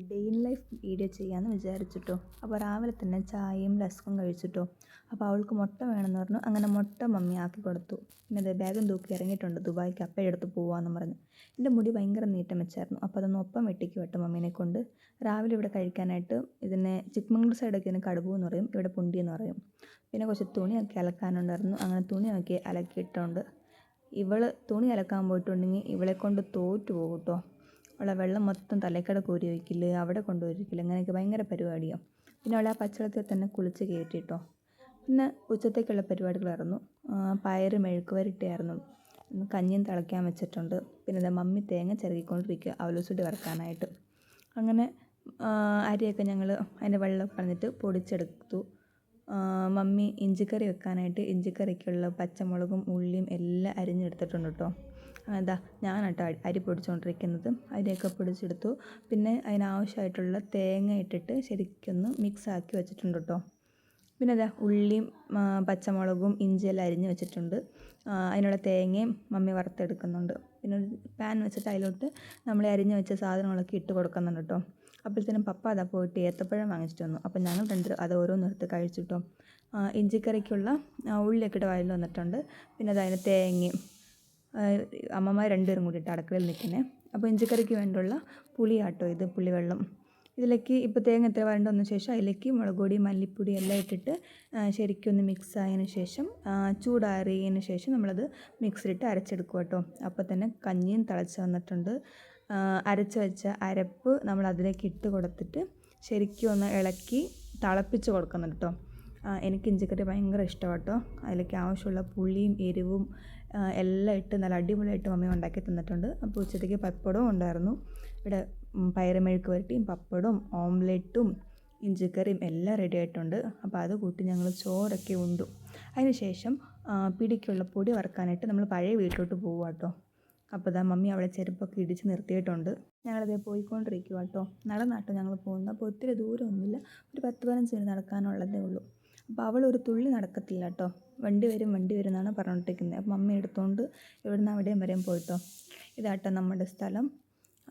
Day in life video ചെയ്യാമെന്ന് വിചാരിച്ചിട്ടോ. അപ്പോൾ രാവിലെ തന്നെ ചായയും റസ്ക്കും കഴിച്ചിട്ടോ. അപ്പോൾ അവൾക്ക് മുട്ട വേണമെന്ന് പറഞ്ഞു. അങ്ങനെ മുട്ട മമ്മി ആക്കി കൊടുത്തു. പിന്നെ അത് ബാഗും തൂക്കി ഇറങ്ങിയിട്ടുണ്ട് ദുബായ്ക്ക് അപ്പയെടുത്ത് പോവാമെന്ന് പറഞ്ഞ്. എൻ്റെ മുടി ഭയങ്കര നീട്ടം വെച്ചായിരുന്നു. അപ്പോൾ അതൊന്ന് ഒപ്പം വെട്ടിക്ക് വെട്ടു മമ്മീനെ കൊണ്ട്. രാവിലെ ഇവിടെ കഴിക്കാനായിട്ട് ഇതിനെ ചിക്ക്മംഗ്ലൂർ സൈഡൊക്കെ ഇതിന് കടുക് എന്ന് പറയും, ഇവിടെ പുണ്ടി എന്ന് പറയും. പിന്നെ കുറച്ച് തുണിയൊക്കെ അലക്കാനുണ്ടായിരുന്നു. അങ്ങനെ തുണിയൊക്കെ അലക്കിയിട്ടുണ്ട്. ഇവൾ തുണി അലക്കാൻ പോയിട്ടുണ്ടെങ്കിൽ ഇവളെ കൊണ്ട് തോറ്റു പോകും കേട്ടോ. അവളെ വെള്ളം മൊത്തം തലക്കട കോരി ഒഴിക്കില്ല, അവിടെ കൊണ്ടുപോയിരിക്കില്ല, അങ്ങനെയൊക്കെ ഭയങ്കര പരിപാടിയാണ്. പിന്നെ അവളെ ആ പച്ചവെള്ളത്തിൽ തന്നെ കുളിച്ച് കയറ്റിട്ടോ. പിന്നെ ഉച്ചത്തേക്കുള്ള പരിപാടികളായിരുന്നു. പയറ് മെഴുക്ക് വരട്ടിയായിരുന്നു. കഞ്ഞിയും തിളയ്ക്കാൻ വെച്ചിട്ടുണ്ട്. പിന്നെ ഇതാ മമ്മി തേങ്ങ ചിരകിക്കൊണ്ടിരിക്കുക അവലോസുണ്ടി വറുക്കാനായിട്ട്. അങ്ങനെ അരിയൊക്കെ ഞങ്ങൾ അതിൻ്റെ വെള്ളം കളഞ്ഞിട്ട് പൊടിച്ചെടുത്തു. മമ്മി ഇഞ്ചിക്കറി വെക്കാനായിട്ട് ഇഞ്ചിക്കറിക്കുള്ള പച്ചമുളകും ഉള്ളിയും എല്ലാം അരിഞ്ഞെടുത്തിട്ടുണ്ട് കേട്ടോ. അതാ ഞാനാട്ടോ അരി പൊടിച്ചുകൊണ്ടിരിക്കുന്നത്. അരിയൊക്കെ പൊടിച്ചെടുത്തു. പിന്നെ അതിനാവശ്യമായിട്ടുള്ള തേങ്ങ ഇട്ടിട്ട് ശരിക്കൊന്ന് മിക്സാക്കി വെച്ചിട്ടുണ്ട് കേട്ടോ. പിന്നെ അതാ ഉള്ളിയും പച്ചമുളകും ഇഞ്ചിയെല്ലാം അരിഞ്ഞ് വെച്ചിട്ടുണ്ട്. അതിനുള്ള തേങ്ങയും മമ്മി വറുത്തെടുക്കുന്നുണ്ട്. പിന്നെ ഒരു പാൻ വെച്ചിട്ട് അതിലോട്ട് നമ്മൾ അരിഞ്ഞ് വെച്ച സാധനങ്ങളൊക്കെ ഇട്ട് കൊടുക്കുന്നുണ്ട് കേട്ടോ. അപ്പോഴത്തേനും പപ്പ അതാ പോയിട്ട് ഏത്തപ്പഴം വാങ്ങിച്ചിട്ട് വന്നു. അപ്പം ഞങ്ങൾ അത് ഓരോന്നെടുത്ത് കഴിച്ചിട്ടോ. ഇഞ്ചിക്കറിക്കുള്ള ഉള്ളിയൊക്കെ ഇട്ട് വഴൽ വന്നിട്ടുണ്ട്. പിന്നെ അതിന് തേങ്ങയും അമ്മമാർ രണ്ടുപേരും കൂടിയിട്ട് അടുക്കളയിൽ നിൽക്കുന്നത്. അപ്പോൾ ഇഞ്ചിക്കറിക്ക് വേണ്ടിയുള്ള പുളിയാട്ടോ ഇത്, പുളിവെള്ളം. ഇതിലേക്ക് ഇപ്പോൾ തേങ്ങ എത്ര വരണ്ട വന്ന ശേഷം അതിലേക്ക് മുളക് പൊടി മല്ലിപ്പൊടി എല്ലാം ഇട്ടിട്ട് ശരിക്കൊന്ന് മിക്സ് ആയതിന് ശേഷം ചൂടാറിയതിന് ശേഷം നമ്മളത് മിക്സിലിട്ട് അരച്ചെടുക്കുക കേട്ടോ. അപ്പോൾ തന്നെ കഞ്ഞിയും തിളച്ച് വന്നിട്ടുണ്ട്. അരച്ച് വെച്ച അരപ്പ് നമ്മൾ അതിലേക്ക് ഇട്ട് കൊടുത്തിട്ട് ശരിക്കും ഒന്ന് ഇളക്കി തിളപ്പിച്ച് കൊടുക്കുന്നുണ്ട് കേട്ടോ. എനിക്ക് ഇഞ്ചിക്കറി ഭയങ്കര ഇഷ്ടമാണ് കേട്ടോ. അതിലേക്ക് ആവശ്യമുള്ള പുളിയും എരിവും എല്ലാം ഇട്ട് നല്ല അടിപൊളിയായിട്ട് മമ്മി ഉണ്ടാക്കി തന്നിട്ടുണ്ട്. അപ്പോൾ ഉച്ചത്തേക്ക് പപ്പടവും ഉണ്ടായിരുന്നു. ഇവിടെ പയറ് മെഴുക്ക് വരട്ടിയും പപ്പടവും ഓംലെറ്റും ഇഞ്ചിക്കറിയും എല്ലാം റെഡി ആയിട്ടുണ്ട്. അപ്പോൾ അത് കൂട്ടി ഞങ്ങൾ ചോറൊക്കെ ഉണ്ടു. അതിന് ശേഷം പിടിക്കുള്ള പൊടി വറുക്കാനായിട്ട് നമ്മൾ പഴയ വീട്ടിലോട്ട് പോകുക കേട്ടോ. അപ്പോൾ ഇതാ മമ്മി അവിടെ ചെരുപ്പൊക്കെ ഇടിച്ച് നിർത്തിയിട്ടുണ്ട്. ഞങ്ങളിതേ പോയിക്കൊണ്ടിരിക്കുക കേട്ടോ. നടന്നാട്ടോ ഞങ്ങൾ പോകുന്നത്. അപ്പോൾ ഒത്തിരി ദൂരമൊന്നുമില്ല, ഒരു 10-15 മിനിറ്റ് നടക്കാനുള്ളതേ ഉള്ളൂ. അപ്പോൾ അവൾ ഒരു തുള്ളി നടക്കത്തില്ല കേട്ടോ. വണ്ടി വരും എന്നാണ് പറഞ്ഞുകൊണ്ടിരിക്കുന്നത്. അപ്പോൾ മമ്മി എടുത്തുകൊണ്ട് ഇവിടുന്ന് അവിടെയും വരെയും പോയിട്ടോ. ഇതാട്ടോ നമ്മുടെ സ്ഥലം.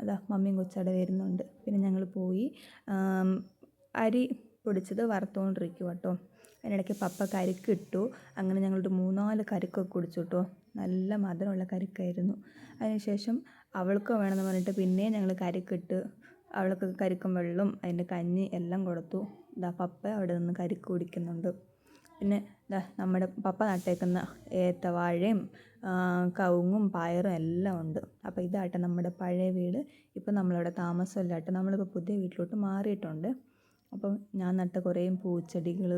അതാ മമ്മിയും കൊച്ചവിടെ വരുന്നുണ്ട്. പിന്നെ ഞങ്ങൾ പോയി അരി പൊടിച്ചത് വറുത്തുകൊണ്ടിരിക്കുക കേട്ടോ. അതിനിടയ്ക്ക് പപ്പ കരിക്ക് ഇട്ടു. അങ്ങനെ ഞങ്ങളൊരു 3-4 കരിക്കൊക്കെ കുടിച്ചു കേട്ടോ. നല്ല മധുരമുള്ള കരിക്കായിരുന്നു. അതിനുശേഷം അവൾക്ക് വേണമെന്ന് പറഞ്ഞിട്ട് പിന്നെയും ഞങ്ങൾ കരിക്കിട്ട് അവൾക്ക് കരിക്കും വെള്ളം അതിൻ്റെ കഞ്ഞി എല്ലാം കൊടുത്തു. ഇതാ പപ്പ അവിടെ നിന്ന് കരിക്ക് കുടിക്കുന്നുണ്ട്. പിന്നെ ഇതാ നമ്മുടെ പപ്പ നട്ടേക്കുന്ന ഏത്തവാഴയും കവുങ്ങും പയറും എല്ലാം ഉണ്ട്. അപ്പോൾ ഇതാട്ടെ നമ്മുടെ പഴയ വീട്. ഇപ്പം നമ്മളവിടെ താമസമില്ല കേട്ടോ. നമ്മളിപ്പോൾ പുതിയ വീട്ടിലോട്ട് മാറിയിട്ടുണ്ട്. അപ്പം ഞാൻ നട്ട കുറേ പൂച്ചെടികൾ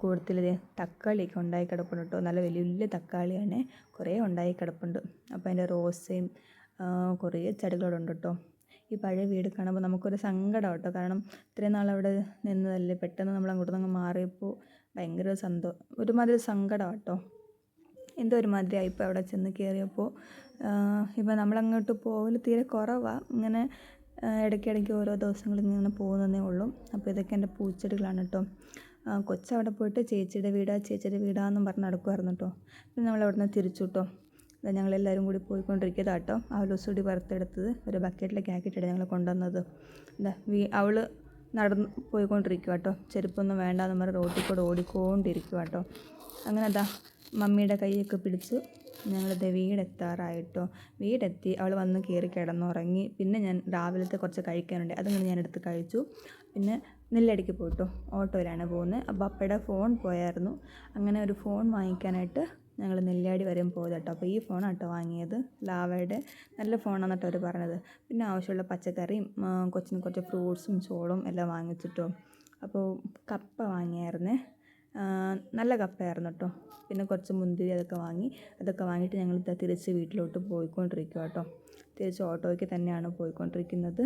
കൂട്ടത്തിൽ തക്കാളിയൊക്കെ ഉണ്ടായി കിടപ്പുണ്ട് കേട്ടോ. നല്ല വലിയ വലിയ തക്കാളിയാണ്, കുറേ ഉണ്ടായി കിടപ്പുണ്ട്. അപ്പോൾ അതിൻ്റെ റോസയും കുറേ ചെടികളുണ്ട് കേട്ടോ. ഈ പഴയ വീട് കാണുമ്പോൾ നമുക്കൊരു സങ്കടം കേട്ടോ. കാരണം ഇത്രയും നാൾ അവിടെ നിന്നതല്ലേ, പെട്ടെന്ന് നമ്മൾ അങ്ങോട്ട് നിന്ന് മാറിയപ്പോൾ ഭയങ്കര ഒരുമാതിരി സങ്കടം കേട്ടോ. എന്തോ ഒരുമാതിരി ആയിപ്പോൾ അവിടെ ചെന്ന് കയറിയപ്പോൾ. ഇപ്പം നമ്മളങ്ങോട്ട് പോകൽ തീരെ കുറവാണ്. ഇങ്ങനെ ഇടയ്ക്കിടയ്ക്ക് ഓരോ ദിവസങ്ങളിൽ ഇങ്ങനെ പോകുന്നതേ ഉള്ളൂ. അപ്പോൾ ഇതൊക്കെ എൻ്റെ പൂച്ചെടികളാണ് കേട്ടോ. കൊച്ചവിടെ പോയിട്ട് ചേച്ചിയുടെ വീടാന്നും പറഞ്ഞ് നടക്കുമായിരുന്നു കേട്ടോ. പിന്നെ നമ്മളവിടെ നിന്ന് തിരിച്ചു കേട്ടോ. ഞങ്ങളെല്ലാവരും കൂടി പോയിക്കൊണ്ടിരിക്കുക കേട്ടോ. അവലോസുടി വറുത്തെടുത്തത് ഒരു ബക്കറ്റിലേക്ക് ആക്കിയിട്ടാണ് ഞങ്ങൾ കൊണ്ടുവന്നത്. എന്താ അവൾ നടന്ന് പോയിക്കൊണ്ടിരിക്കുക കേട്ടോ. ചെരുപ്പൊന്നും വേണ്ടാന്ന് പറഞ്ഞ് റോട്ടിൽ കൂടെ ഓടിക്കൊണ്ടിരിക്കുക കേട്ടോ. അങ്ങനെ അതാ മമ്മിയുടെ കൈയൊക്കെ പിടിച്ച് ഞങ്ങളിത് വീടെത്താറായിട്ടോ. വീടെത്തി അവൾ വന്ന് കയറി കിടന്നുറങ്ങി. പിന്നെ ഞാൻ രാവിലത്തെ കുറച്ച് കഴിക്കാനുണ്ട്, അതങ്ങനെ ഞാൻ എടുത്ത് കഴിച്ചു. പിന്നെ നെല്ലടിക്ക് പോയിട്ടോ. ഓട്ടോയിലാണ് പോകുന്നത്. അപ്പോൾ അപ്പയുടെ ഫോൺ പോയായിരുന്നു. അങ്ങനെ ഒരു ഫോൺ വാങ്ങിക്കാനായിട്ട് ഞങ്ങൾ നെല്ലിയാടി വരെയും പോയത് കേട്ടോ. അപ്പോൾ ഈ ഫോണാണ് കേട്ടോ വാങ്ങിയത്. ലാവയുടെ നല്ല ഫോണാണ് കേട്ടോ അവർ പറഞ്ഞത്. പിന്നെ ആവശ്യമുള്ള പച്ചക്കറിയും കൊച്ചിന് കുറച്ച് ഫ്രൂട്ട്സും ചോളും എല്ലാം വാങ്ങിച്ചിട്ടോ. അപ്പോൾ കപ്പ വാങ്ങിയായിരുന്നേ, നല്ല കപ്പയായിരുന്നു കേട്ടോ. പിന്നെ കുറച്ച് മുന്തിരി അതൊക്കെ വാങ്ങിയിട്ട് ഞങ്ങൾ തിരിച്ച് വീട്ടിലോട്ട് പോയിക്കൊണ്ടിരിക്കുക കേട്ടോ. തിരിച്ച് ഓട്ടോയ്ക്ക് തന്നെയാണ് പോയിക്കൊണ്ടിരിക്കുന്നത്.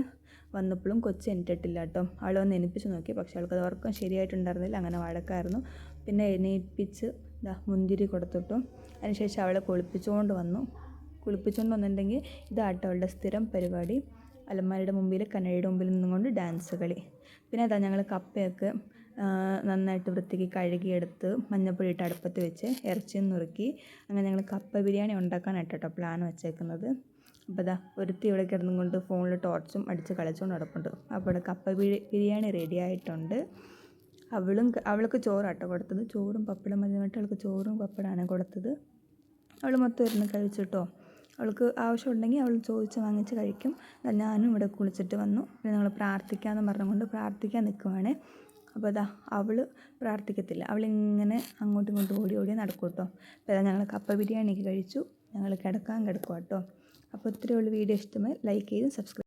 വന്നപ്പോഴും കൊച്ച് എണീറ്റിട്ടില്ല കേട്ടോ. അവൾ വന്ന് എണീപ്പിച്ച് നോക്കി, പക്ഷേ അവൾക്കത് ഉറക്കം ശരിയായിട്ടുണ്ടായിരുന്നില്ല. അങ്ങനെ വഴക്കായിരുന്നു. പിന്നെ എണീപ്പിച്ച് മുന്തിരി കൊടുത്തിട്ടു. അതിനുശേഷം അവളെ കുളിപ്പിച്ചുകൊണ്ട് വന്നിട്ടുണ്ടെങ്കിൽ ഇതാട്ടോ അവളുടെ സ്ഥിരം പരിപാടി. അലമാരയുടെ മുമ്പിൽ കണ്ണാടിയുടെ മുമ്പിൽ നിന്നുകൊണ്ട് ഡാൻസ് കളി. പിന്നെ അതാ ഞങ്ങൾ കപ്പയൊക്കെ നന്നായിട്ട് വൃത്തിക്ക് കഴുകിയെടുത്ത് മഞ്ഞൾപ്പൊടി ഇട്ട് അടുപ്പത്ത് വെച്ച് ഇറച്ചിയും നുറുക്കി. അങ്ങനെ ഞങ്ങൾ കപ്പ ബിരിയാണി ഉണ്ടാക്കാനായിട്ട് കേട്ടോ പ്ലാൻ വെച്ചേക്കുന്നത്. അപ്പോൾ ഇതാ ഒരുത്തി ഇവിടെ കിടന്നും കൊണ്ട് ഫോണിൽ ടോർച്ചും അടിച്ച് കളിച്ചുകൊണ്ട് നടപ്പുണ്ട്. അപ്പോൾ ഇവിടെ കപ്പ ബിരിയാണി റെഡി ആയിട്ടുണ്ട്. അവൾക്ക് ചോറാട്ടോ കൊടുത്തത്. ചോറും പപ്പടം മതി പറഞ്ഞിട്ട് അവൾക്ക് ചോറും പപ്പടമാണ് കൊടുത്തത്. അവൾ മൊത്തം ഇരുന്ന് കഴിച്ചിട്ടോ. അവൾക്ക് ആവശ്യമുണ്ടെങ്കിൽ അവൾ ചോദിച്ച് വാങ്ങിച്ച് കഴിക്കും. ഞാനും ഇവിടെ കുളിച്ചിട്ട് വന്നു. പിന്നെ ഞങ്ങൾ പ്രാർത്ഥിക്കാമെന്ന് പറഞ്ഞുകൊണ്ട് പ്രാർത്ഥിക്കാൻ നിൽക്കുവാണേ. അപ്പോൾ ഇതാ അവൾ പ്രാർത്ഥിക്കത്തില്ല. അവളിങ്ങനെ അങ്ങോട്ടും ഇങ്ങോട്ടും ഓടി നടക്കും കേട്ടോ. അപ്പോൾ ഇതാ ഞങ്ങൾ കപ്പ ബിരിയാണിയൊക്കെ കഴിച്ചു. ഞങ്ങൾ കിടക്കുക കേട്ടോ. അപ്പോൾ ഇത്രയേ ഉള്ളൂ. വീഡിയോ ഇഷ്ടമായി ലൈക്ക് ചെയ്തും സബ്സ്ക്രൈബ്